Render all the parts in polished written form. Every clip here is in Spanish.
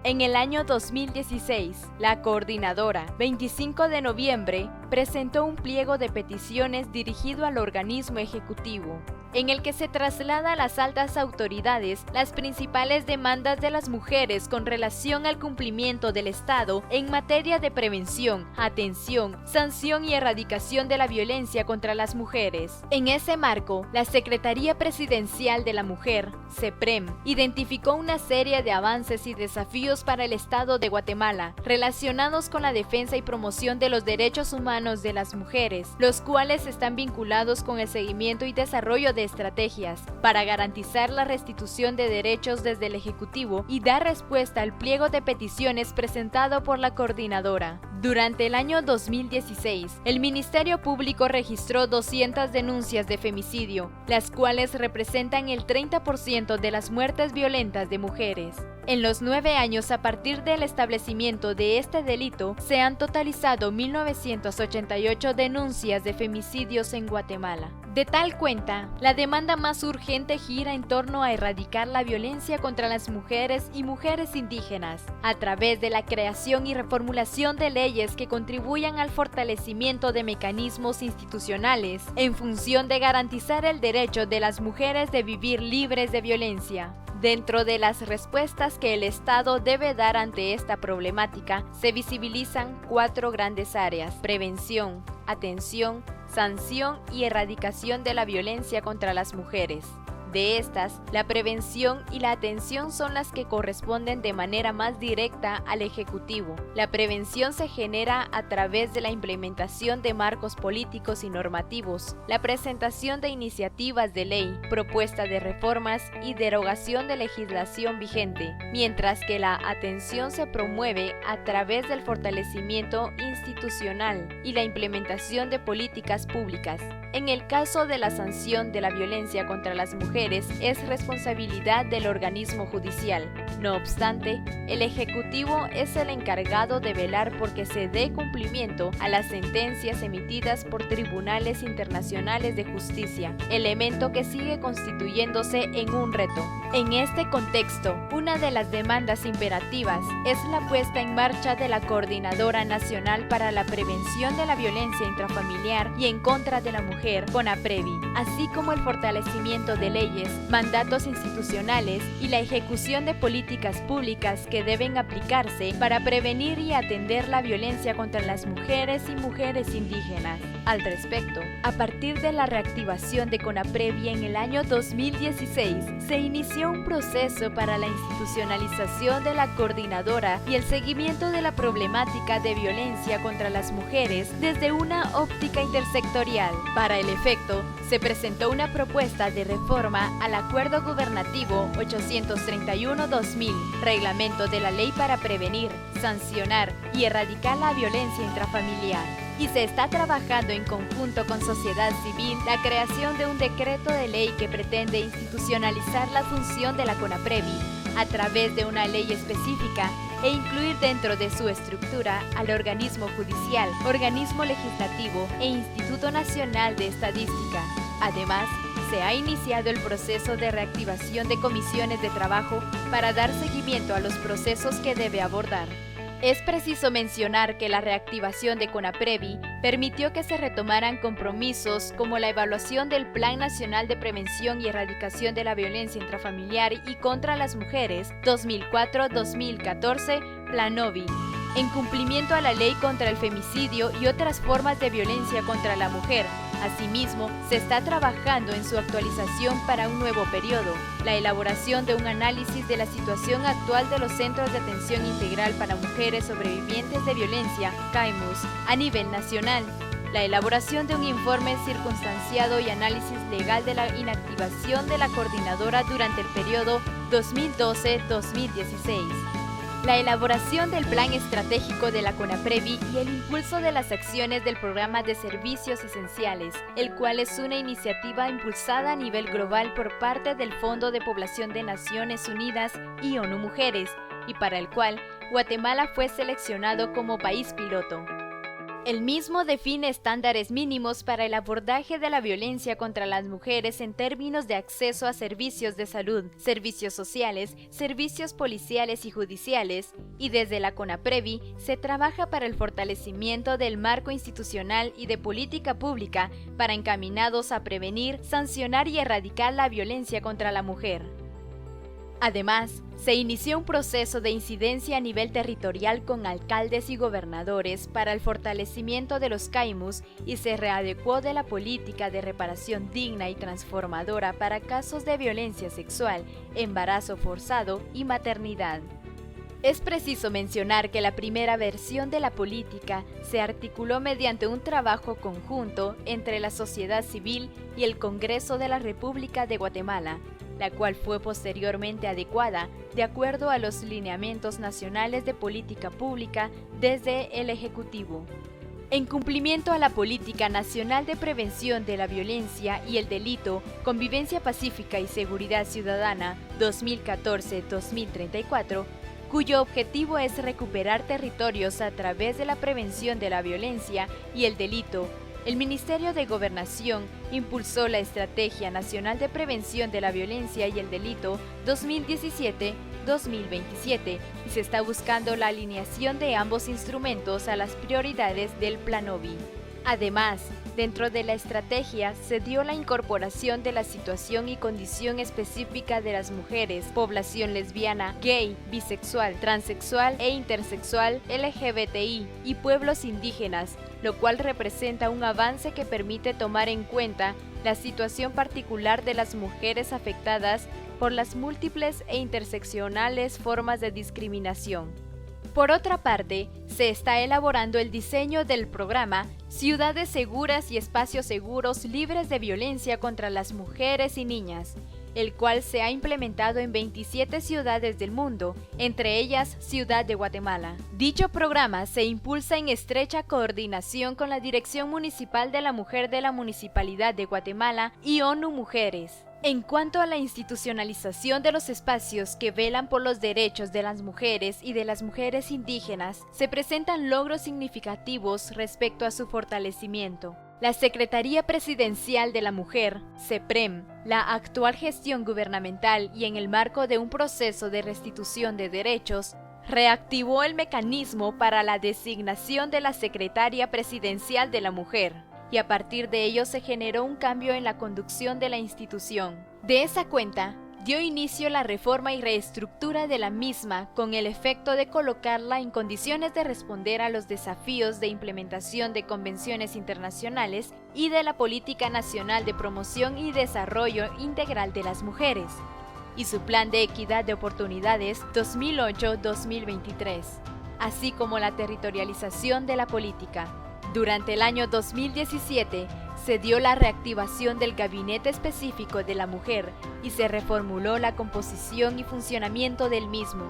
En el año 2016, la coordinadora, 25 de noviembre, presentó un pliego de peticiones dirigido al organismo ejecutivo, en el que se traslada a las altas autoridades las principales demandas de las mujeres con relación al cumplimiento del Estado en materia de prevención, atención, sanción y erradicación de la violencia contra las mujeres. En ese marco, la Secretaría Presidencial de la Mujer, CEPREM, identificó una serie de avances y desafíos para el Estado de Guatemala relacionados con la defensa y promoción de los derechos humanos de las mujeres, los cuales están vinculados con el seguimiento y desarrollo de estrategias para garantizar la restitución de derechos desde el Ejecutivo y dar respuesta al pliego de peticiones presentado por la coordinadora. Durante el año 2016, el Ministerio Público registró 200 denuncias de femicidio, las cuales representan el 30% de las muertes violentas de mujeres. En los 9 años a partir del establecimiento de este delito, se han totalizado 1.988 denuncias de femicidios en Guatemala. De tal cuenta, la demanda más urgente gira en torno a erradicar la violencia contra las mujeres y mujeres indígenas, a través de la creación y reformulación de leyes que contribuyan al fortalecimiento de mecanismos institucionales en función de garantizar el derecho de las mujeres de vivir libres de violencia. Dentro de las respuestas que el Estado debe dar ante esta problemática, se visibilizan 4 grandes áreas: prevención, atención, sanción y erradicación de la violencia contra las mujeres. De estas, la prevención y la atención son las que corresponden de manera más directa al Ejecutivo. La prevención se genera a través de la implementación de marcos políticos y normativos, la presentación de iniciativas de ley, propuesta de reformas y derogación de legislación vigente, mientras que la atención se promueve a través del fortalecimiento institucional y la implementación de políticas públicas. En el caso de la sanción de la violencia contra las mujeres, es responsabilidad del organismo judicial. No obstante, el Ejecutivo es el encargado de velar porque se dé cumplimiento a las sentencias emitidas por tribunales internacionales de justicia, elemento que sigue constituyéndose en un reto. En este contexto, una de las demandas imperativas es la puesta en marcha de la Coordinadora Nacional para la Prevención de la Violencia Intrafamiliar y en contra de la Mujer, CONAPREVI, así como el fortalecimiento de leyes, mandatos institucionales y la ejecución de políticas públicas que deben aplicarse para prevenir y atender la violencia contra las mujeres y mujeres indígenas. Al respecto, a partir de la reactivación de CONAPREVI en el año 2016, se inició un proceso para la institucionalización de la coordinadora y el seguimiento de la problemática de violencia contra las mujeres desde una óptica intersectorial. Para el efecto, se presentó una propuesta de reforma al Acuerdo Gubernativo 831-2000, Reglamento de la Ley para prevenir, sancionar y erradicar la violencia intrafamiliar. Y se está trabajando en conjunto con sociedad civil la creación de un decreto de ley que pretende institucionalizar la función de la CONAPREVI a través de una ley específica e incluir dentro de su estructura al organismo judicial, organismo legislativo e Instituto Nacional de Estadística. Además, se ha iniciado el proceso de reactivación de comisiones de trabajo para dar seguimiento a los procesos que debe abordar. Es preciso mencionar que la reactivación de CONAPREVI permitió que se retomaran compromisos como la evaluación del Plan Nacional de Prevención y Erradicación de la Violencia Intrafamiliar y contra las Mujeres 2004-2014, PLANOVI, en cumplimiento a la Ley contra el Femicidio y otras formas de violencia contra la mujer. Asimismo, se está trabajando en su actualización para un nuevo periodo, la elaboración de un análisis de la situación actual de los Centros de Atención Integral para Mujeres Sobrevivientes de Violencia, CAIMUS, a nivel nacional, la elaboración de un informe circunstanciado y análisis legal de la inactivación de la coordinadora durante el periodo 2012-2016. La elaboración del plan estratégico de la CONAPREVI y el impulso de las acciones del programa de servicios esenciales, el cual es una iniciativa impulsada a nivel global por parte del Fondo de Población de Naciones Unidas y ONU Mujeres, y para el cual Guatemala fue seleccionado como país piloto. El mismo define estándares mínimos para el abordaje de la violencia contra las mujeres en términos de acceso a servicios de salud, servicios sociales, servicios policiales y judiciales, y desde la CONAPREVI se trabaja para el fortalecimiento del marco institucional y de política pública para encaminados a prevenir, sancionar y erradicar la violencia contra la mujer. Además, se inició un proceso de incidencia a nivel territorial con alcaldes y gobernadores para el fortalecimiento de los CAIMUS y se readecuó de la política de reparación digna y transformadora para casos de violencia sexual, embarazo forzado y maternidad. Es preciso mencionar que la primera versión de la política se articuló mediante un trabajo conjunto entre la sociedad civil y el Congreso de la República de Guatemala, la cual fue posteriormente adecuada de acuerdo a los lineamientos nacionales de política pública desde el Ejecutivo. En cumplimiento a la Política Nacional de Prevención de la Violencia y el Delito, Convivencia Pacífica y Seguridad Ciudadana 2014-2034, cuyo objetivo es recuperar territorios a través de la prevención de la violencia y el delito, el Ministerio de Gobernación impulsó la Estrategia Nacional de Prevención de la Violencia y el Delito 2017-2027 y se está buscando la alineación de ambos instrumentos a las prioridades del Plan OBI. Además, dentro de la estrategia se dio la incorporación de la situación y condición específica de las mujeres, población lesbiana, gay, bisexual, transexual e intersexual, LGBTI y pueblos indígenas, lo cual representa un avance que permite tomar en cuenta la situación particular de las mujeres afectadas por las múltiples e interseccionales formas de discriminación. Por otra parte, se está elaborando el diseño del programa Ciudades Seguras y Espacios Seguros Libres de Violencia contra las Mujeres y Niñas, el cual se ha implementado en 27 ciudades del mundo, entre ellas Ciudad de Guatemala. Dicho programa se impulsa en estrecha coordinación con la Dirección Municipal de la Mujer de la Municipalidad de Guatemala y ONU Mujeres. En cuanto a la institucionalización de los espacios que velan por los derechos de las mujeres y de las mujeres indígenas, se presentan logros significativos respecto a su fortalecimiento. La Secretaría Presidencial de la Mujer, CEPREM, la actual gestión gubernamental y en el marco de un proceso de restitución de derechos, reactivó el mecanismo para la designación de la Secretaria Presidencial de la Mujer, y a partir de ello se generó un cambio en la conducción de la institución. De esa cuenta, dio inicio la reforma y reestructura de la misma con el efecto de colocarla en condiciones de responder a los desafíos de implementación de convenciones internacionales y de la Política Nacional de Promoción y Desarrollo Integral de las Mujeres, y su Plan de Equidad de Oportunidades 2008-2023, así como la territorialización de la política. Durante el año 2017 se dio la reactivación del Gabinete Específico de la Mujer y se reformuló la composición y funcionamiento del mismo,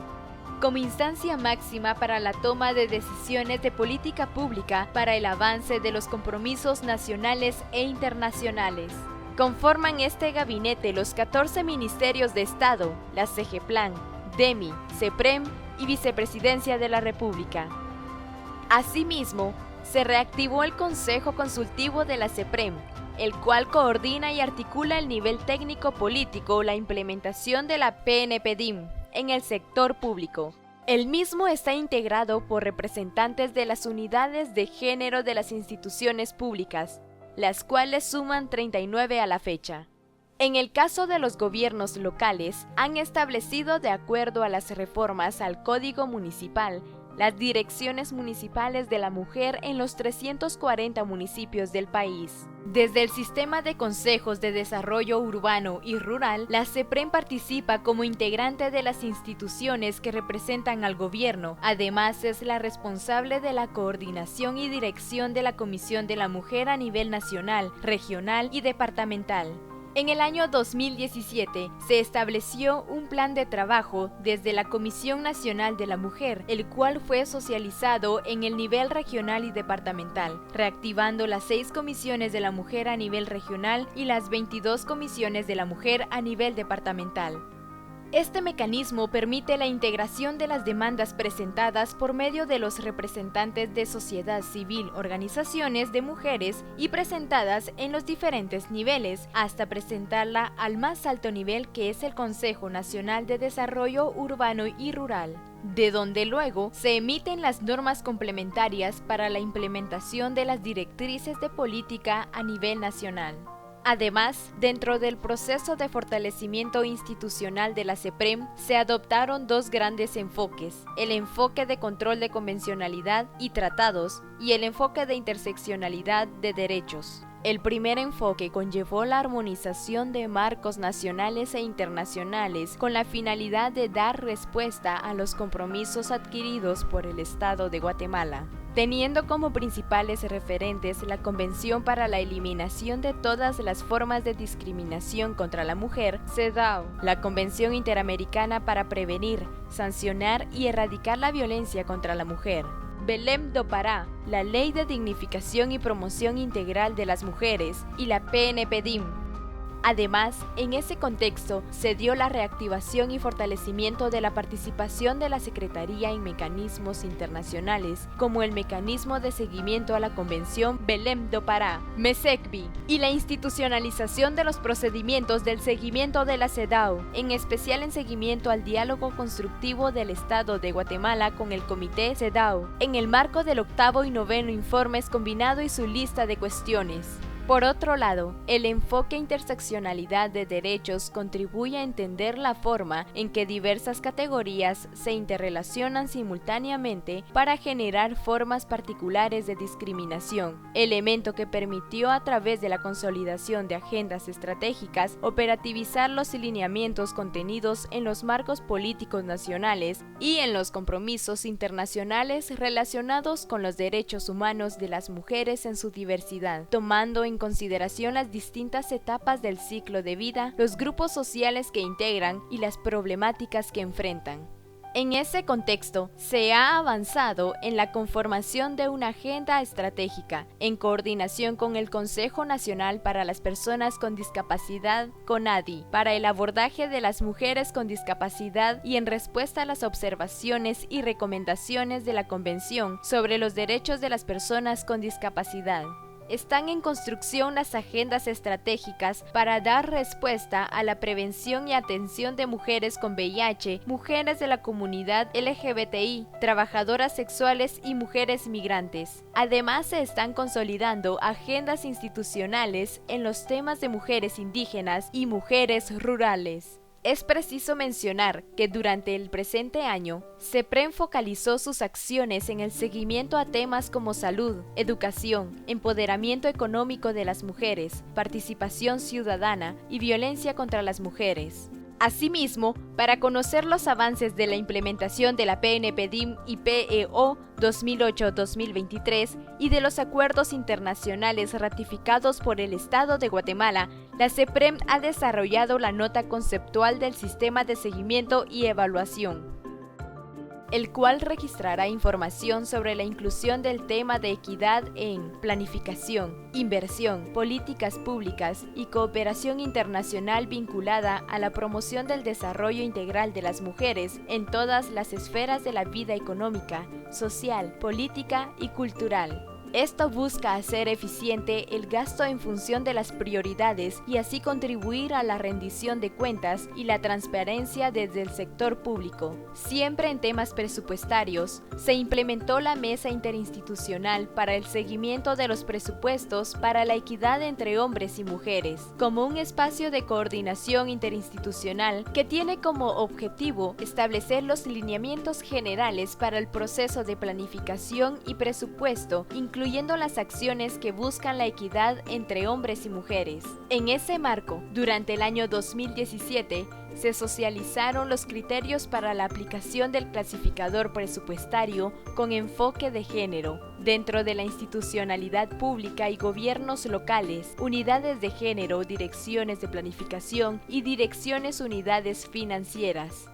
como instancia máxima para la toma de decisiones de política pública para el avance de los compromisos nacionales e internacionales. Conforman este gabinete los 14 ministerios de Estado, la CEGEPLAN, DEMI, CEPREM y Vicepresidencia de la República. Asimismo, se reactivó el Consejo Consultivo de la CEPREM, el cual coordina y articula el nivel técnico-político la implementación de la PNPDIM en el sector público. El mismo está integrado por representantes de las unidades de género de las instituciones públicas, las cuales suman 39 a la fecha. En el caso de los gobiernos locales, han establecido de acuerdo a las reformas al Código Municipal las direcciones municipales de la mujer en los 340 municipios del país. Desde el sistema de consejos de desarrollo urbano y rural, la CEPREM participa como integrante de las instituciones que representan al gobierno. Además, es la responsable de la coordinación y dirección de la Comisión de la Mujer a nivel nacional, regional y departamental. En el año 2017 se estableció un plan de trabajo desde la Comisión Nacional de la Mujer, el cual fue socializado en el nivel regional y departamental, reactivando las 6 comisiones de la mujer a nivel regional y las 22 comisiones de la mujer a nivel departamental. Este mecanismo permite la integración de las demandas presentadas por medio de los representantes de sociedad civil, organizaciones de mujeres y presentadas en los diferentes niveles, hasta presentarla al más alto nivel, que es el Consejo Nacional de Desarrollo Urbano y Rural, de donde luego se emiten las normas complementarias para la implementación de las directrices de política a nivel nacional. Además, dentro del proceso de fortalecimiento institucional de la CEPREM se adoptaron dos grandes enfoques: el enfoque de control de convencionalidad y tratados y el enfoque de interseccionalidad de derechos. El primer enfoque conllevó la armonización de marcos nacionales e internacionales con la finalidad de dar respuesta a los compromisos adquiridos por el Estado de Guatemala, teniendo como principales referentes la Convención para la Eliminación de todas las formas de discriminación contra la mujer, CEDAW, la Convención Interamericana para prevenir, sancionar y erradicar la violencia contra la mujer, Belém do Pará, la Ley de Dignificación y Promoción Integral de las Mujeres, y la PNPDIM. Además, en ese contexto se dio la reactivación y fortalecimiento de la participación de la Secretaría en mecanismos internacionales, como el Mecanismo de Seguimiento a la Convención Belém do Pará, MESECBI, y la institucionalización de los procedimientos del seguimiento de la CEDAW, en especial en seguimiento al diálogo constructivo del Estado de Guatemala con el Comité CEDAW, en el marco del 8º y 9º informes combinado y su lista de cuestiones. Por otro lado, el enfoque interseccionalidad de derechos contribuye a entender la forma en que diversas categorías se interrelacionan simultáneamente para generar formas particulares de discriminación, elemento que permitió, a través de la consolidación de agendas estratégicas, operativizar los lineamientos contenidos en los marcos políticos nacionales y en los compromisos internacionales relacionados con los derechos humanos de las mujeres en su diversidad, tomando en consideración las distintas etapas del ciclo de vida, los grupos sociales que integran y las problemáticas que enfrentan. En ese contexto, se ha avanzado en la conformación de una agenda estratégica, en coordinación con el Consejo Nacional para las Personas con Discapacidad, CONADI, para el abordaje de las mujeres con discapacidad y en respuesta a las observaciones y recomendaciones de la Convención sobre los Derechos de las Personas con Discapacidad. Están en construcción las agendas estratégicas para dar respuesta a la prevención y atención de mujeres con VIH, mujeres de la comunidad LGBTI, trabajadoras sexuales y mujeres migrantes. Además, se están consolidando agendas institucionales en los temas de mujeres indígenas y mujeres rurales. Es preciso mencionar que durante el presente año, CEPREM focalizó sus acciones en el seguimiento a temas como salud, educación, empoderamiento económico de las mujeres, participación ciudadana y violencia contra las mujeres. Asimismo, para conocer los avances de la implementación de la PNPDIM y PEO 2008-2023 y de los acuerdos internacionales ratificados por el Estado de Guatemala, la CEPREM ha desarrollado la nota conceptual del Sistema de Seguimiento y Evaluación, el cual registrará información sobre la inclusión del tema de equidad en planificación, inversión, políticas públicas y cooperación internacional vinculada a la promoción del desarrollo integral de las mujeres en todas las esferas de la vida económica, social, política y cultural. Esto busca hacer eficiente el gasto en función de las prioridades y así contribuir a la rendición de cuentas y la transparencia desde el sector público. Siempre en temas presupuestarios, se implementó la Mesa Interinstitucional para el seguimiento de los presupuestos para la equidad entre hombres y mujeres, como un espacio de coordinación interinstitucional que tiene como objetivo establecer los lineamientos generales para el proceso de planificación y presupuesto, incluyendo las acciones que buscan la equidad entre hombres y mujeres. En ese marco, durante el año 2017, se socializaron los criterios para la aplicación del clasificador presupuestario con enfoque de género, dentro de la institucionalidad pública y gobiernos locales, unidades de género, direcciones de planificación y direcciones unidades financieras.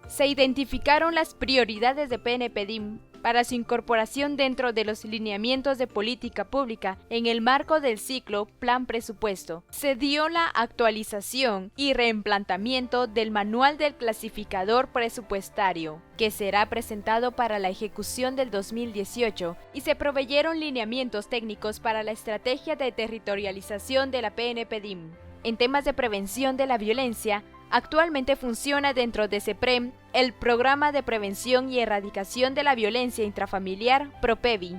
Se identificaron las prioridades de PNPDIM para su incorporación dentro de los lineamientos de política pública en el marco del ciclo Plan Presupuesto. Se dio la actualización y reemplantamiento del Manual del Clasificador Presupuestario, que será presentado para la ejecución del 2018, y se proveyeron lineamientos técnicos para la estrategia de territorialización de la PNPDIM. En temas de prevención de la violencia, actualmente funciona dentro de CEPREM el Programa de Prevención y Erradicación de la Violencia Intrafamiliar PROPEVI,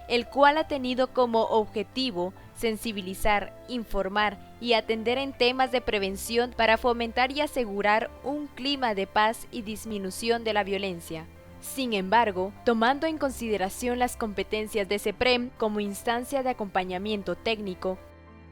el cual ha tenido como objetivo sensibilizar, informar y atender en temas de prevención para fomentar y asegurar un clima de paz y disminución de la violencia. Sin embargo, tomando en consideración las competencias de CEPREM como instancia de acompañamiento técnico,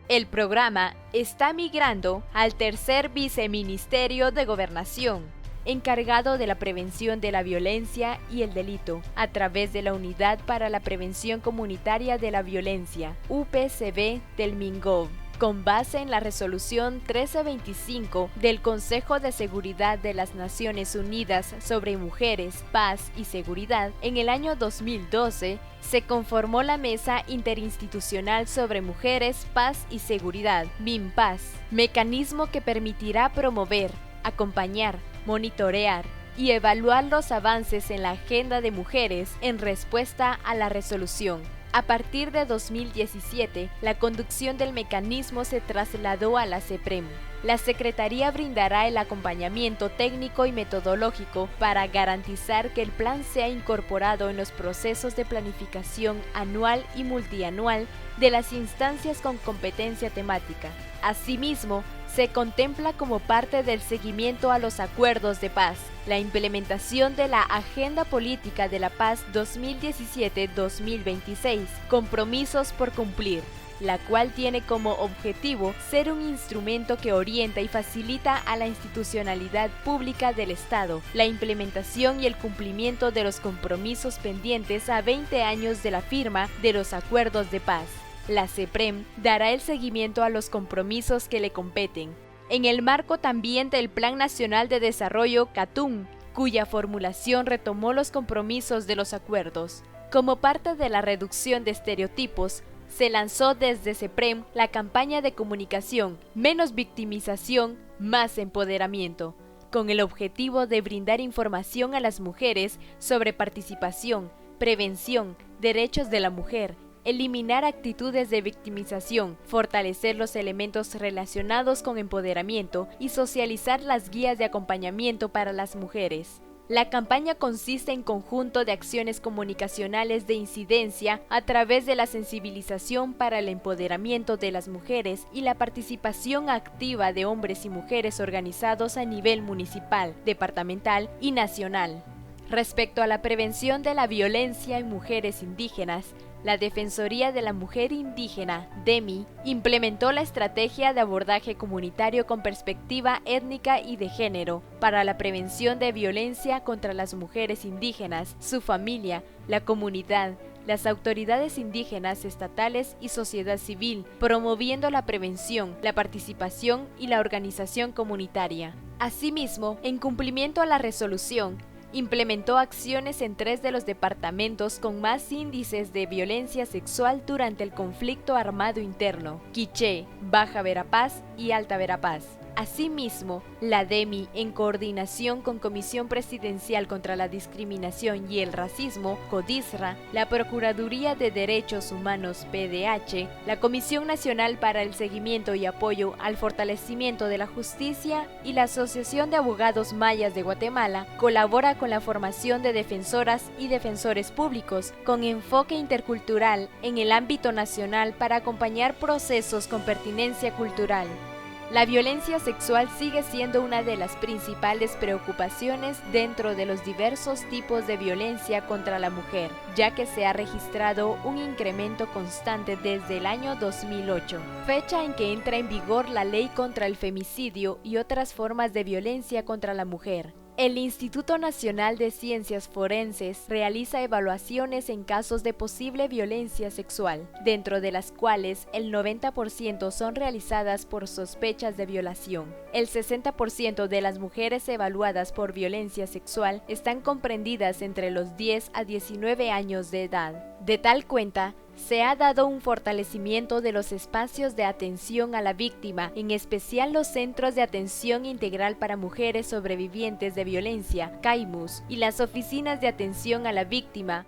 el programa está migrando al tercer viceministerio de Gobernación, encargado de la prevención de la violencia y el delito, a través de la Unidad para la Prevención Comunitaria de la Violencia, UPCV del MINGOV, con base en la Resolución 1325 del Consejo de Seguridad de las Naciones Unidas sobre Mujeres, Paz y Seguridad. En el año 2012 se conformó la Mesa Interinstitucional sobre Mujeres, Paz y Seguridad, MINPAS, mecanismo que permitirá promover, acompañar, monitorear y evaluar los avances en la agenda de mujeres en respuesta a la resolución. A partir de 2017, la conducción del mecanismo se trasladó a la CEPREM. La Secretaría brindará el acompañamiento técnico y metodológico para garantizar que el plan sea incorporado en los procesos de planificación anual y multianual de las instancias con competencia temática. Asimismo, se contempla como parte del seguimiento a los acuerdos de paz, la implementación de la Agenda Política de la Paz 2017-2026, compromisos por cumplir, la cual tiene como objetivo ser un instrumento que orienta y facilita a la institucionalidad pública del Estado, la implementación y el cumplimiento de los compromisos pendientes a 20 años de la firma de los acuerdos de paz. La CEPREM dará el seguimiento a los compromisos que le competen, en el marco también del Plan Nacional de Desarrollo CATUM, cuya formulación retomó los compromisos de los acuerdos. Como parte de la reducción de estereotipos, se lanzó desde CEPREM la campaña de comunicación Menos victimización, más empoderamiento, con el objetivo de brindar información a las mujeres sobre participación, prevención, derechos de la mujer, eliminar actitudes de victimización, fortalecer los elementos relacionados con empoderamiento y socializar las guías de acompañamiento para las mujeres. La campaña consiste en conjunto de acciones comunicacionales de incidencia a través de la sensibilización para el empoderamiento de las mujeres y la participación activa de hombres y mujeres organizados a nivel municipal, departamental y nacional. Respecto a la prevención de la violencia en mujeres indígenas, la Defensoría de la Mujer Indígena, DEMI, implementó la estrategia de abordaje comunitario con perspectiva étnica y de género para la prevención de violencia contra las mujeres indígenas, su familia, la comunidad, las autoridades indígenas estatales y sociedad civil, promoviendo la prevención, la participación y la organización comunitaria. Asimismo, en cumplimiento a la resolución, implementó acciones en 3 de los departamentos con más índices de violencia sexual durante el conflicto armado interno: Quiché, Baja Verapaz y Alta Verapaz. Asimismo, la DEMI, en coordinación con Comisión Presidencial contra la Discriminación y el Racismo, CODISRA, la Procuraduría de Derechos Humanos, PDH, la Comisión Nacional para el Seguimiento y Apoyo al Fortalecimiento de la Justicia y la Asociación de Abogados Mayas de Guatemala, colabora con la formación de defensoras y defensores públicos con enfoque intercultural en el ámbito nacional para acompañar procesos con pertinencia cultural. La violencia sexual sigue siendo una de las principales preocupaciones dentro de los diversos tipos de violencia contra la mujer, ya que se ha registrado un incremento constante desde el año 2008, fecha en que entra en vigor la Ley contra el Femicidio y otras formas de violencia contra la mujer. El Instituto Nacional de Ciencias Forenses realiza evaluaciones en casos de posible violencia sexual, dentro de las cuales el 90% son realizadas por sospechas de violación. El 60% de las mujeres evaluadas por violencia sexual están comprendidas entre los 10 a 19 años de edad. De tal cuenta, se ha dado un fortalecimiento de los espacios de atención a la víctima, en especial los Centros de Atención Integral para Mujeres Sobrevivientes de Violencia, CAIMUS, y las Oficinas de Atención a la Víctima.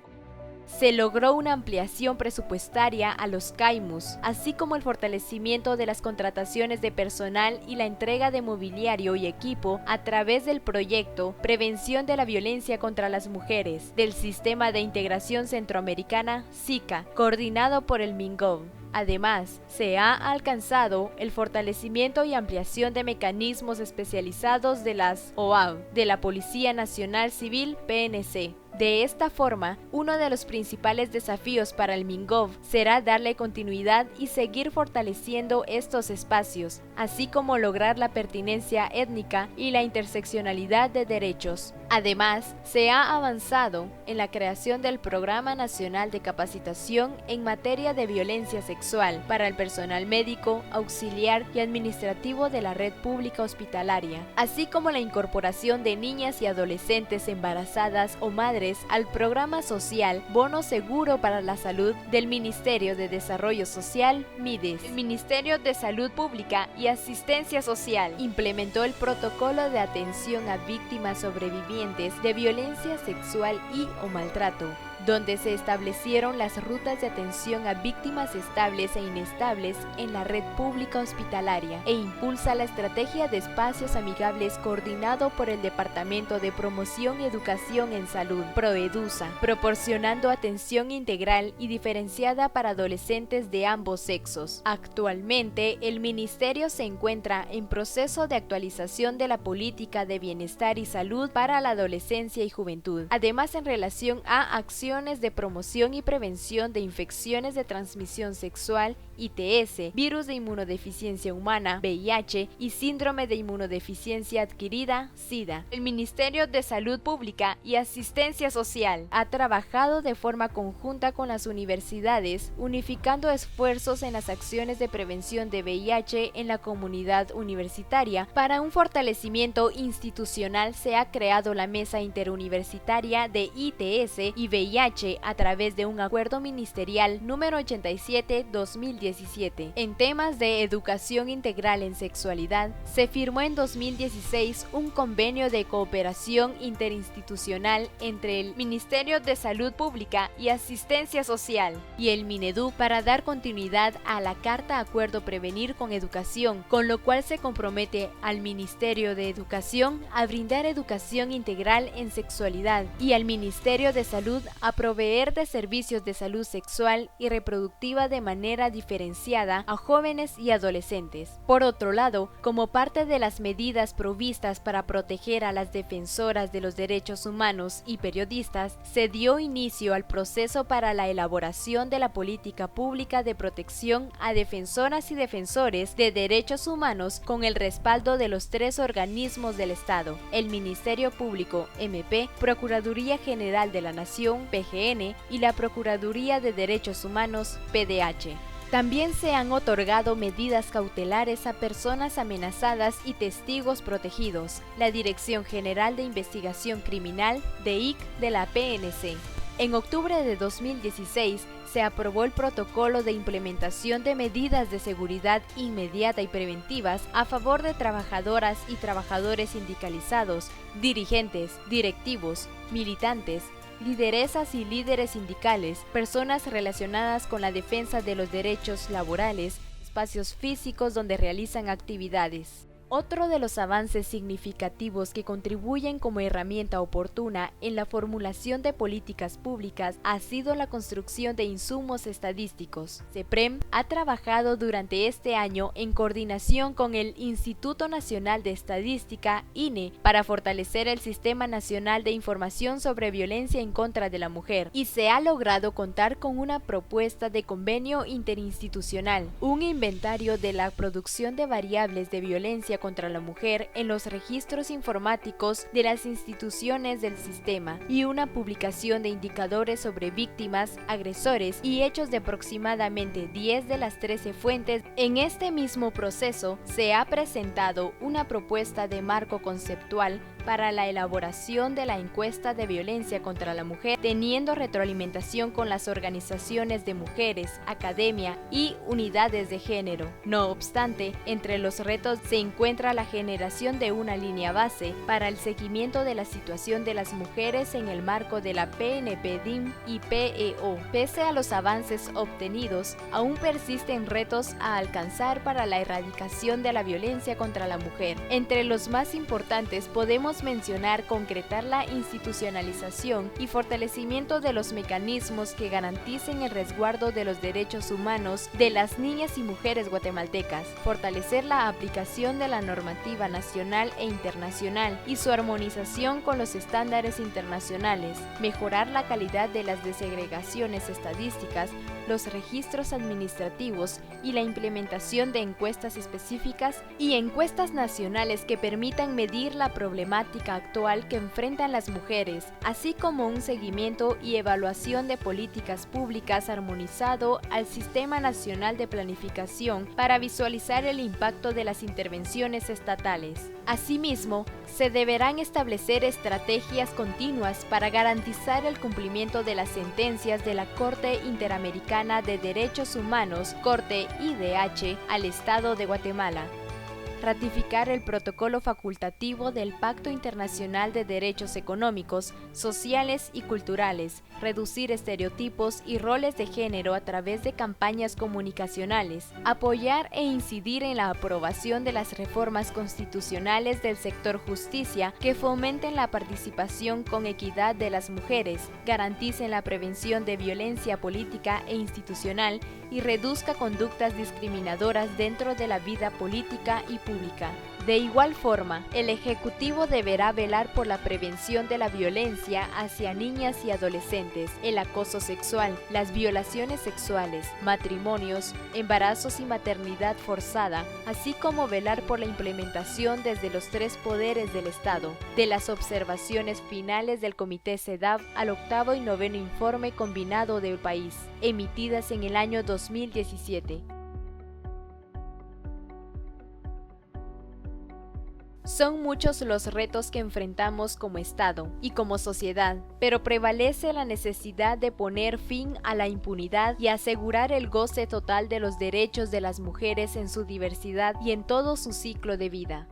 Se logró una ampliación presupuestaria a los CAIMUS, así como el fortalecimiento de las contrataciones de personal y la entrega de mobiliario y equipo a través del proyecto Prevención de la Violencia contra las Mujeres del Sistema de Integración Centroamericana, SICA, coordinado por el MINGOV. Además, se ha alcanzado el fortalecimiento y ampliación de mecanismos especializados de las OAV, de la Policía Nacional Civil PNC. De esta forma, uno de los principales desafíos para el MINGOV será darle continuidad y seguir fortaleciendo estos espacios, así como lograr la pertinencia étnica y la interseccionalidad de derechos. Además, se ha avanzado en la creación del Programa Nacional de Capacitación en materia de violencia sexual para el personal médico, auxiliar y administrativo de la red pública hospitalaria, así como la incorporación de niñas y adolescentes embarazadas o madres al programa social Bono Seguro para la Salud del Ministerio de Desarrollo Social, MIDES. El Ministerio de Salud Pública y Asistencia Social implementó el protocolo de atención a víctimas sobrevivientes de violencia sexual y/o maltrato, donde se establecieron las rutas de atención a víctimas estables e inestables en la red pública hospitalaria e impulsa la estrategia de espacios amigables coordinado por el Departamento de Promoción y Educación en Salud, PROEDUSA, proporcionando atención integral y diferenciada para adolescentes de ambos sexos. Actualmente, el Ministerio se encuentra en proceso de actualización de la política de bienestar y salud para la adolescencia y juventud, además en relación a acciones de promoción y prevención de infecciones de transmisión sexual, ITS, virus de inmunodeficiencia humana, VIH y síndrome de inmunodeficiencia adquirida, SIDA. El Ministerio de Salud Pública y Asistencia Social ha trabajado de forma conjunta con las universidades, unificando esfuerzos en las acciones de prevención de VIH en la comunidad universitaria. Para un fortalecimiento institucional se ha creado la Mesa Interuniversitaria de ITS y VIH a través de un acuerdo ministerial número 87/2017. En temas de educación integral en sexualidad, se firmó en 2016 un convenio de cooperación interinstitucional entre el Ministerio de Salud Pública y Asistencia Social y el Minedu para dar continuidad a la Carta Acuerdo Prevenir con Educación, con lo cual se compromete al Ministerio de Educación a brindar educación integral en sexualidad y al Ministerio de Salud a proveer de servicios de salud sexual y reproductiva de manera diferenciada a jóvenes y adolescentes. Por otro lado, como parte de las medidas provistas para proteger a las defensoras de los derechos humanos y periodistas, se dio inicio al proceso para la elaboración de la política pública de protección a defensoras y defensores de derechos humanos con el respaldo de los 3 organismos del Estado: el Ministerio Público, MP, Procuraduría General de la Nación, PGN, y la Procuraduría de Derechos Humanos, PDH. También se han otorgado medidas cautelares a personas amenazadas y testigos protegidos. La Dirección General de Investigación Criminal, DIC, de la PNC. En octubre de 2016, se aprobó el protocolo de implementación de medidas de seguridad inmediata y preventivas a favor de trabajadoras y trabajadores sindicalizados, dirigentes, directivos, militantes, lideresas y líderes sindicales, personas relacionadas con la defensa de los derechos laborales, espacios físicos donde realizan actividades. Otro de los avances significativos que contribuyen como herramienta oportuna en la formulación de políticas públicas ha sido la construcción de insumos estadísticos. CEPREM ha trabajado durante este año en coordinación con el Instituto Nacional de Estadística, INE, para fortalecer el Sistema Nacional de Información sobre Violencia en contra de la Mujer, y se ha logrado contar con una propuesta de convenio interinstitucional, un inventario de la producción de variables de violencia contra la mujer en los registros informáticos de las instituciones del sistema y una publicación de indicadores sobre víctimas, agresores y hechos de aproximadamente 10 de las 13 fuentes. En este mismo proceso se ha presentado una propuesta de marco conceptual para la elaboración de la encuesta de violencia contra la mujer, teniendo retroalimentación con las organizaciones de mujeres, academia y unidades de género. No obstante, entre los retos se encuentra la generación de una línea base para el seguimiento de la situación de las mujeres en el marco de la PNP-DIM y PEO. Pese a los avances obtenidos, aún persisten retos a alcanzar para la erradicación de la violencia contra la mujer. Entre los más importantes podemos mencionar concretar la institucionalización y fortalecimiento de los mecanismos que garanticen el resguardo de los derechos humanos de las niñas y mujeres guatemaltecas, fortalecer la aplicación de la normativa nacional e internacional y su armonización con los estándares internacionales, mejorar la calidad de las desegregaciones estadísticas, los registros administrativos y la implementación de encuestas específicas y encuestas nacionales que permitan medir la problemática actual que enfrentan las mujeres, así como un seguimiento y evaluación de políticas públicas armonizado al Sistema Nacional de Planificación para visualizar el impacto de las intervenciones estatales. Asimismo, se deberán establecer estrategias continuas para garantizar el cumplimiento de las sentencias de la Corte Interamericana de Derechos Humanos, Corte IDH, al Estado de Guatemala. Ratificar el protocolo facultativo del Pacto Internacional de Derechos Económicos, Sociales y Culturales, reducir estereotipos y roles de género a través de campañas comunicacionales, apoyar e incidir en la aprobación de las reformas constitucionales del sector justicia que fomenten la participación con equidad de las mujeres, garanticen la prevención de violencia política e institucional y reduzca conductas discriminadoras dentro de la vida política y pública. De igual forma, el Ejecutivo deberá velar por la prevención de la violencia hacia niñas y adolescentes, el acoso sexual, las violaciones sexuales, matrimonios, embarazos y maternidad forzada, así como velar por la implementación desde los 3 poderes del Estado, de las observaciones finales del Comité CEDAW al 8º y 9º informe combinado del país, emitidas en el año 2017. Son muchos los retos que enfrentamos como Estado y como sociedad, pero prevalece la necesidad de poner fin a la impunidad y asegurar el goce total de los derechos de las mujeres en su diversidad y en todo su ciclo de vida.